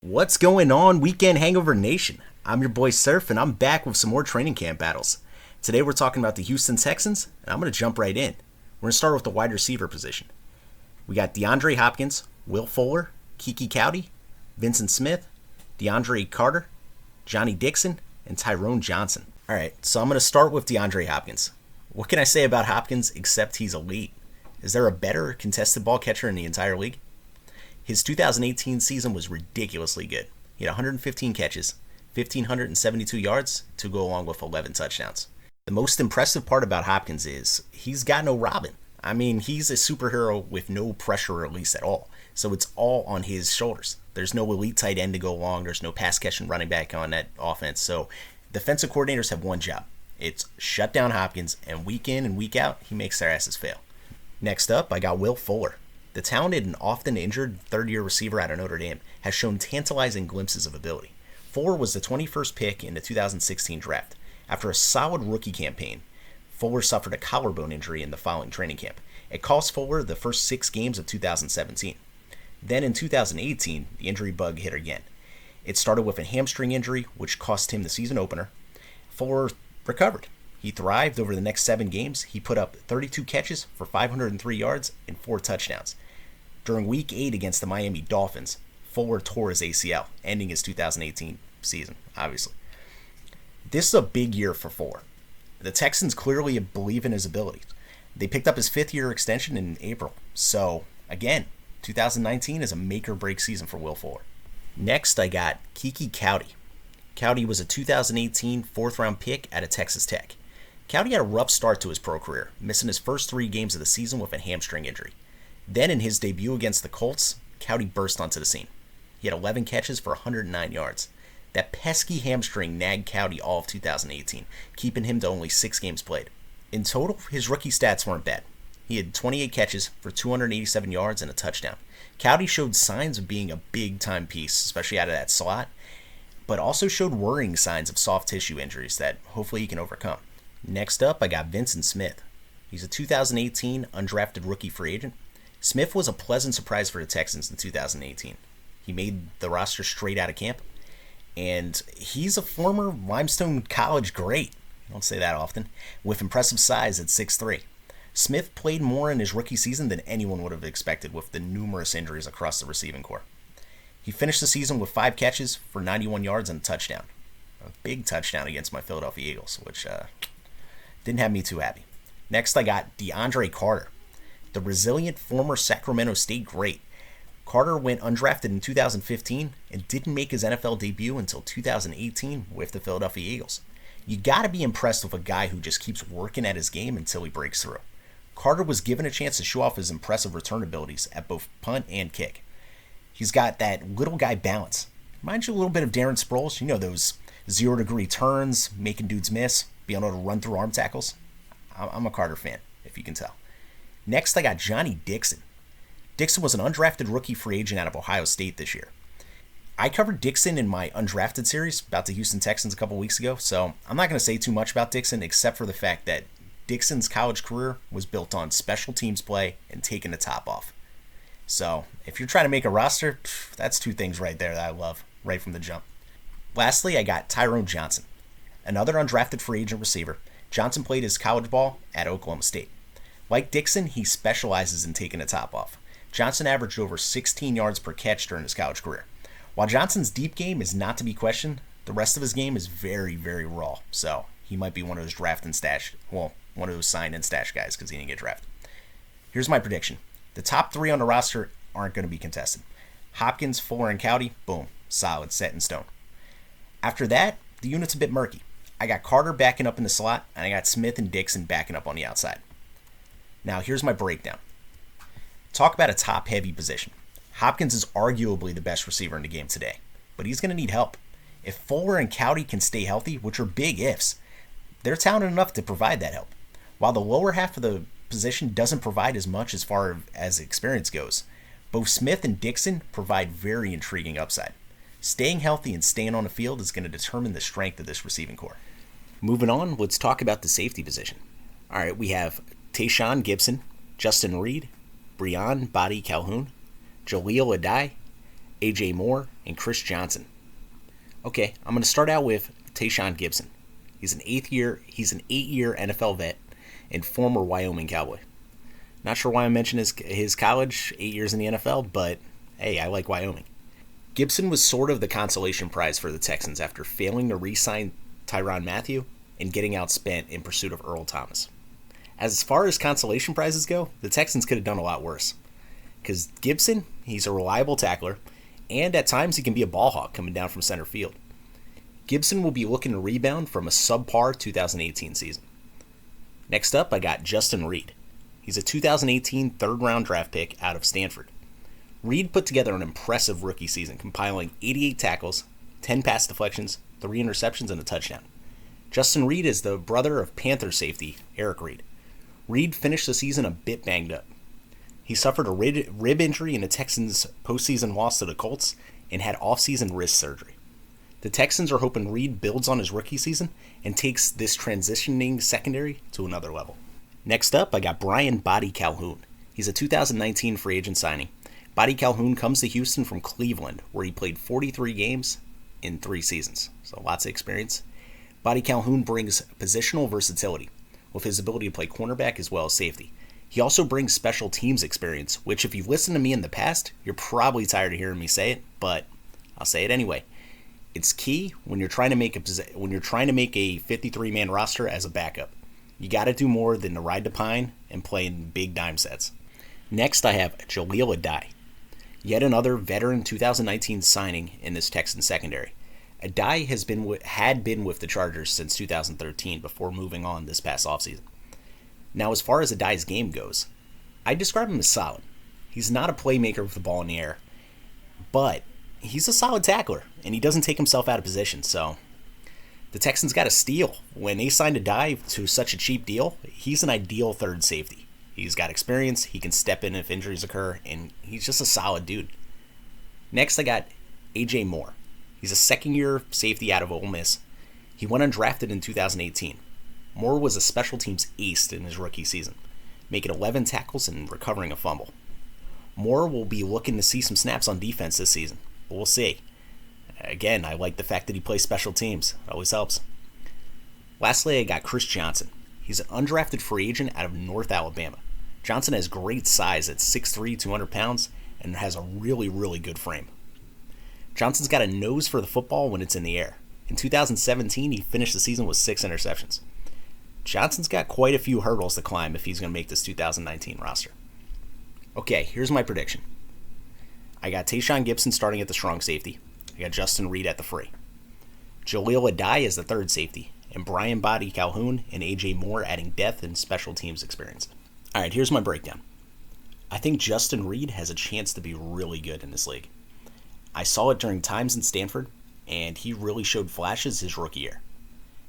What's going on, Weekend Hangover Nation? I'm your boy Surf, and I'm back with some more training camp battles. Today we're talking about the Houston Texans, and I'm going to jump right in. We're going to start with the wide receiver position. We got DeAndre Hopkins, Will Fuller, Keke Coutee, Vincent Smith, DeAndre Carter, Johnny Dixon, and Tyrone Johnson. Alright, so I'm going to start with DeAndre Hopkins. What can I say about Hopkins except he's elite? Is there a better contested ball catcher in the entire league? His 2018 season was ridiculously good. He had 115 catches, 1,572 yards to go along with 11 touchdowns. The most impressive part about Hopkins is he's got no Robin. I mean, he's a superhero with no pressure release at all. So it's all on his shoulders. There's no elite tight end to go along. There's no pass catching running back on that offense. So defensive coordinators have one job. It's shut down Hopkins, and week in and week out, he makes their asses fail. Next up, I got Will Fuller. The talented and often injured third-year receiver out of Notre Dame has shown tantalizing glimpses of ability. Fuller was the 21st pick in the 2016 draft. After a solid rookie campaign, Fuller suffered a collarbone injury in the following training camp. It cost Fuller the first 6 games of 2017. Then in 2018, the injury bug hit again. It started with a hamstring injury, which cost him the season opener. Fuller recovered. He thrived over the next 7 games. He put up 32 catches for 503 yards and 4 touchdowns. During Week 8 against the Miami Dolphins, Fuller tore his ACL, ending his 2018 season, obviously. This is a big year for Fuller. The Texans clearly believe in his abilities. They picked up his 5th-year extension in April. So, again, 2019 is a make-or-break season for Will Fuller. Next, I got Keke Coutee. Coutee was a 2018 4th-round pick out of Texas Tech. Coutee had a rough start to his pro career, missing his first 3 games of the season with a hamstring injury. Then in his debut against the Colts, Coutee burst onto the scene. He had 11 catches for 109 yards. That pesky hamstring nagged Coutee all of 2018, keeping him to only 6 games played. In total, his rookie stats weren't bad. He had 28 catches for 287 yards and a touchdown. Coutee showed signs of being a big-time piece, especially out of that slot, but also showed worrying signs of soft tissue injuries that hopefully he can overcome. Next up, I got Vincent Smith. He's a 2018 undrafted rookie free agent. Smith was a pleasant surprise for the Texans in 2018. He made the roster straight out of camp, and he's a former Limestone College great, I don't say that often, with impressive size at 6'3". Smith played more in his rookie season than anyone would have expected with the numerous injuries across the receiving corps. He finished the season with 5 catches for 91 yards and a touchdown. A big touchdown against my Philadelphia Eagles, which didn't have me too happy. Next, I got DeAndre Carter, the resilient former Sacramento State great. Carter went undrafted in 2015 and didn't make his NFL debut until 2018 with the Philadelphia Eagles. You gotta be impressed with a guy who just keeps working at his game until he breaks through. Carter was given a chance to show off his impressive return abilities at both punt and kick. He's got that little guy balance. Reminds you a little bit of Darren Sproles. You know, those 0-degree turns, making dudes miss, being able to run through arm tackles. I'm a Carter fan, if you can tell. Next, I got Johnny Dixon. Dixon was an undrafted rookie free agent out of Ohio State this year. I covered Dixon in my undrafted series about the Houston Texans a couple weeks ago, so I'm not going to say too much about Dixon except for the fact that Dixon's college career was built on special teams play and taking the top off. So, if you're trying to make a roster, that's 2 things right there that I love, right from the jump. Lastly, I got Tyrone Johnson, another undrafted free agent receiver. Johnson played his college ball at Oklahoma State. Like Dixon, he specializes in taking the top off. Johnson averaged over 16 yards per catch during his college career. While Johnson's deep game is not to be questioned, the rest of his game is very, very raw. So, he might be one of those one of those sign and stash guys because he didn't get drafted. Here's my prediction. The top 3 on the roster aren't going to be contested. Hopkins, Fuller, and Coutee, boom, solid, set in stone. After that, the unit's a bit murky. I got Carter backing up in the slot, and I got Smith and Dixon backing up on the outside. Now, here's my breakdown. Talk about a top-heavy position. Hopkins is arguably the best receiver in the game today, but he's going to need help. If Fuller and Coutee can stay healthy, which are big ifs, they're talented enough to provide that help. While the lower half of the position doesn't provide as much as far as experience goes, both Smith and Dixon provide very intriguing upside. Staying healthy and staying on the field is going to determine the strength of this receiving corps. Moving on, let's talk about the safety position. All right, we have Tayshaun Gibson, Justin Reed, Breon Boddy-Calhoun, Jaleel Addae, AJ Moore, and Chris Johnson. Okay, I'm going to start out with Tayshaun Gibson. He's an 8-year NFL vet and former Wyoming Cowboy. Not sure why I mentioned his college, 8 years in the NFL, but hey, I like Wyoming. Gibson was sort of the consolation prize for the Texans after failing to re-sign Tyrann Mathieu and getting outspent in pursuit of Earl Thomas. As far as consolation prizes go, the Texans could have done a lot worse. Because Gibson, he's a reliable tackler, and at times he can be a ball hawk coming down from center field. Gibson will be looking to rebound from a subpar 2018 season. Next up, I got Justin Reed. He's a 2018 third-round draft pick out of Stanford. Reed put together an impressive rookie season, compiling 88 tackles, 10 pass deflections, 3 interceptions, and a touchdown. Justin Reed is the brother of Panther safety Eric Reed. Reed finished the season a bit banged up. He suffered a rib injury in the Texans' postseason loss to the Colts and had off-season wrist surgery. The Texans are hoping Reed builds on his rookie season and takes this transitioning secondary to another level. Next up, I got Brian Boddy-Calhoun. He's a 2019 free agent signing. Boddy-Calhoun comes to Houston from Cleveland, where he played 43 games in 3 seasons, so lots of experience. Boddy-Calhoun brings positional versatility, with his ability to play cornerback as well as safety. He also brings special teams experience, which if you've listened to me in the past, you're probably tired of hearing me say it, but I'll say it anyway. It's key when you're trying to make a 53-man roster as a backup. You got to do more than to ride the pine and play in big dime sets. Next, I have Jaleel Addae, yet another veteran 2019 signing in this Texan secondary. Addae had been with the Chargers since 2013 before moving on this past offseason. Now, as far as Addae's game goes, I describe him as solid. He's not a playmaker with the ball in the air, but he's a solid tackler, and he doesn't take himself out of position, so the Texans got a steal. When they signed Addae to such a cheap deal, he's an ideal third safety. He's got experience, he can step in if injuries occur, and he's just a solid dude. Next, I got AJ Moore. He's a second-year safety out of Ole Miss. He went undrafted in 2018. Moore was a special teams ace in his rookie season, making 11 tackles and recovering a fumble. Moore will be looking to see some snaps on defense this season, but we'll see. Again, I like the fact that he plays special teams. It always helps. Lastly, I got Chris Johnson. He's an undrafted free agent out of North Alabama. Johnson has great size at 6'3", 200 pounds, and has a really, really good frame. Johnson's got a nose for the football when it's in the air. In 2017, he finished the season with 6 interceptions. Johnson's got quite a few hurdles to climb if he's going to make this 2019 roster. Okay, here's my prediction. I got Tayshaun Gibson starting at the strong safety. I got Justin Reed at the free. Jaleel Addae as the third safety, and Brian Boddy-Calhoun and AJ Moore adding depth and special teams experience. All right, here's my breakdown. I think Justin Reed has a chance to be really good in this league. I saw it during times in Stanford, and he really showed flashes his rookie year.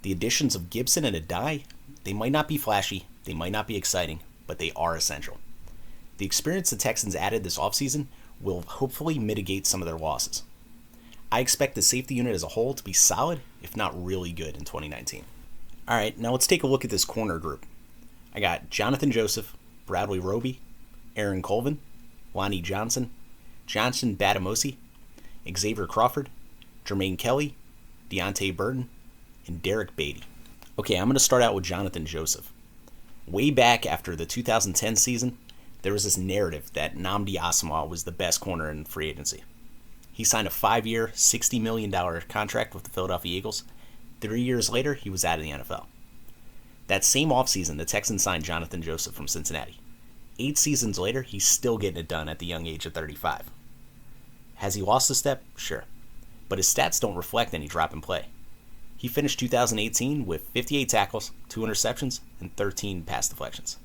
The additions of Gibson and Addae, they might not be flashy, they might not be exciting, but they are essential. The experience the Texans added this offseason will hopefully mitigate some of their losses. I expect the safety unit as a whole to be solid, if not really good in 2019. All right, now let's take a look at this corner group. I got Jonathan Joseph, Bradley Roby, Aaron Colvin, Lonnie Johnson, Johnson Batamosi, Xavier Crawford, Jermaine Kelly, Deontay Burton, and Derek Beatty. Okay, I'm going to start out with Jonathan Joseph. Way back after the 2010 season, there was this narrative that Nnamdi Asomugha was the best corner in free agency. He signed a 5-year, $60 million contract with the Philadelphia Eagles. 3 years later, he was out of the NFL. That same offseason, the Texans signed Jonathan Joseph from Cincinnati. 8 seasons later, he's still getting it done at the young age of 35. Has he lost a step? Sure. But his stats don't reflect any drop in play. He finished 2018 with 58 tackles, 2 interceptions, and 13 pass deflections.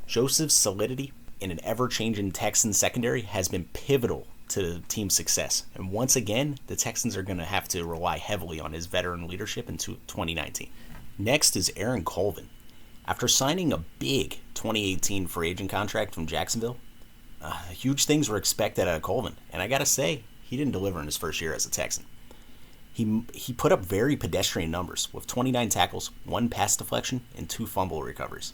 Joseph's solidity in an ever-changing Texans secondary has been pivotal to the team's success. And once again, the Texans are going to have to rely heavily on his veteran leadership in 2019. Next is Aaron Colvin. After signing a big 2018 free agent contract from Jacksonville, huge things were expected out of Colvin. And I got to say, he didn't deliver in his first year as a Texan. He put up very pedestrian numbers with 29 tackles, 1 pass deflection, and 2 fumble recoveries.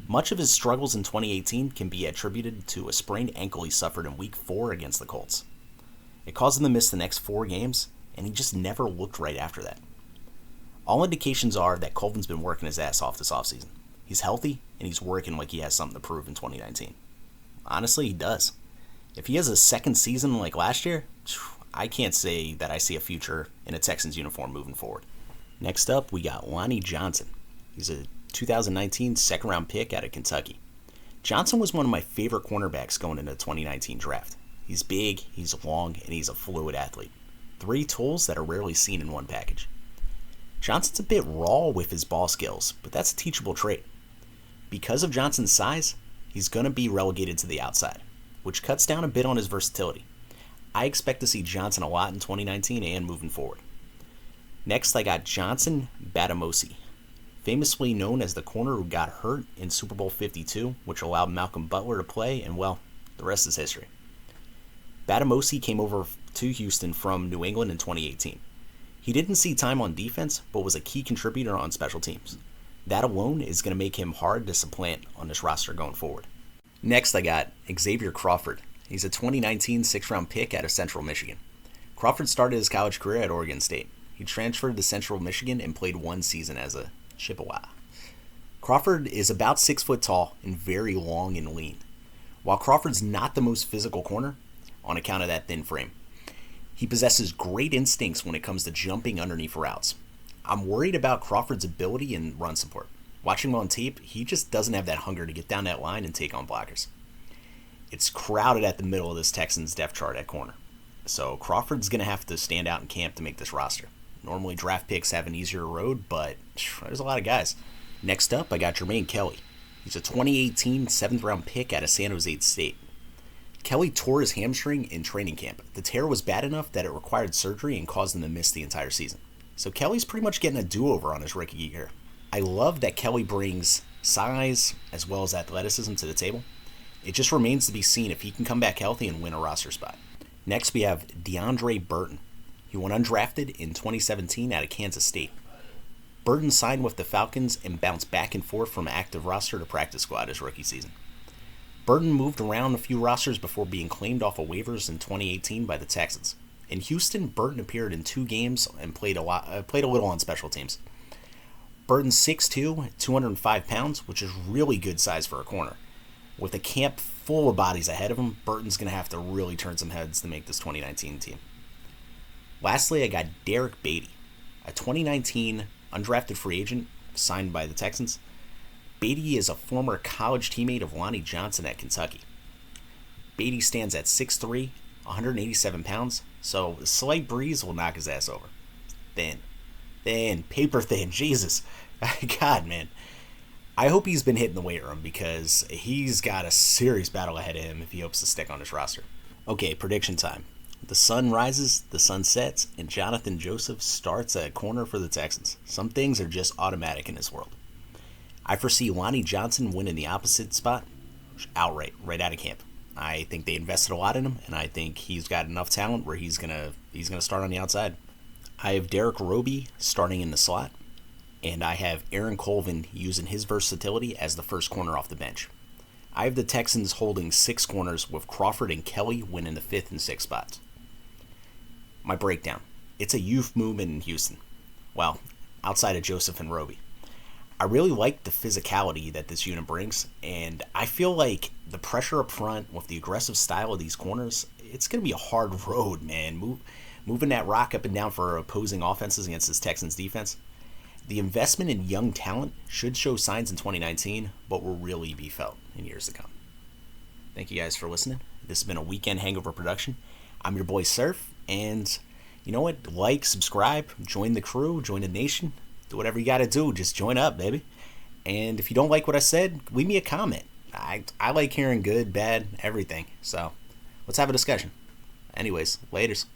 Much of his struggles in 2018 can be attributed to a sprained ankle he suffered in Week 4 against the Colts. It caused him to miss the next 4 games, and he just never looked right after that. All indications are that Colvin's been working his ass off this offseason. He's healthy, and he's working like he has something to prove in 2019. Honestly, he does. If he has a second season like last year, I can't say that I see a future in a Texans uniform moving forward. Next up, we got Lonnie Johnson. He's a 2019 second-round pick out of Kentucky. Johnson was one of my favorite cornerbacks going into the 2019 draft. He's big, he's long, and he's a fluid athlete. 3 tools that are rarely seen in one package. Johnson's a bit raw with his ball skills, but that's a teachable trait. Because of Johnson's size, he's going to be relegated to the outside, which cuts down a bit on his versatility. I expect to see Johnson a lot in 2019 and moving forward. Next, I got Johnson Batamosi, famously known as the corner who got hurt in Super Bowl 52, which allowed Malcolm Butler to play, and well, the rest is history. Batamosi came over to Houston from New England in 2018. He didn't see time on defense, but was a key contributor on special teams. That alone is going to make him hard to supplant on this roster going forward. Next, I got Xavier Crawford. He's a 2019 6th-round pick out of Central Michigan. Crawford started his college career at Oregon State. He transferred to Central Michigan and played 1 season as a Chippewa. Crawford is about 6 foot tall and very long and lean. While Crawford's not the most physical corner, on account of that thin frame, he possesses great instincts when it comes to jumping underneath routes. I'm worried about Crawford's ability in run support. Watching him on tape, he just doesn't have that hunger to get down that line and take on blockers. It's crowded at the middle of this Texans depth chart at corner. So Crawford's going to have to stand out in camp to make this roster. Normally draft picks have an easier road, but there's a lot of guys. Next up, I got Jermaine Kelly. He's a 2018 7th-round pick out of San Jose State. Kelly tore his hamstring in training camp. The tear was bad enough that it required surgery and caused him to miss the entire season. So Kelly's pretty much getting a do-over on his rookie year. I love that Kelly brings size as well as athleticism to the table. It just remains to be seen if he can come back healthy and win a roster spot. Next, we have DeAndre Burton. He went undrafted in 2017 out of Kansas State. Burton signed with the Falcons and bounced back and forth from active roster to practice squad his rookie season. Burton moved around a few rosters before being claimed off of waivers in 2018 by the Texans. In Houston, Burton appeared in 2 games and played a little on special teams. Burton's 6'2", 205 pounds, which is really good size for a corner. With a camp full of bodies ahead of him, Burton's going to have to really turn some heads to make this 2019 team. Lastly, I got Derek Beatty, a 2019 undrafted free agent signed by the Texans. Beatty is a former college teammate of Lonnie Johnson at Kentucky. Beatty stands at 6'3", 187 pounds, so a slight breeze will knock his ass over. Thin, paper thin, Jesus. God, man. I hope he's been hitting the weight room because he's got a serious battle ahead of him if he hopes to stick on his roster. Okay, prediction time. The sun rises, the sun sets, and Jonathan Joseph starts at corner for the Texans. Some things are just automatic in this world. I foresee Lonnie Johnson winning the opposite spot outright, right out of camp. I think they invested a lot in him, and I think he's got enough talent where he's gonna start on the outside. I have Bradley Roby starting in the slot, and I have Aaron Colvin using his versatility as the first corner off the bench. I have the Texans holding 6 corners with Crawford and Kelly winning the 5th and 6th spots. My breakdown. It's a youth movement in Houston. Well, outside of Joseph and Roby. I really like the physicality that this unit brings, and I feel like the pressure up front with the aggressive style of these corners, it's going to be a hard road, man. Moving that rock up and down for opposing offenses against this Texans defense. The investment in young talent should show signs in 2019, but will really be felt in years to come. Thank you guys for listening. This has been a Weekend Hangover production. I'm your boy Surf, and you know what? Like, subscribe, join the crew, join the nation. Do whatever you got to do. Just join up, baby. And if you don't like what I said, leave me a comment. I like hearing good, bad, everything. So let's have a discussion. Anyways, laters.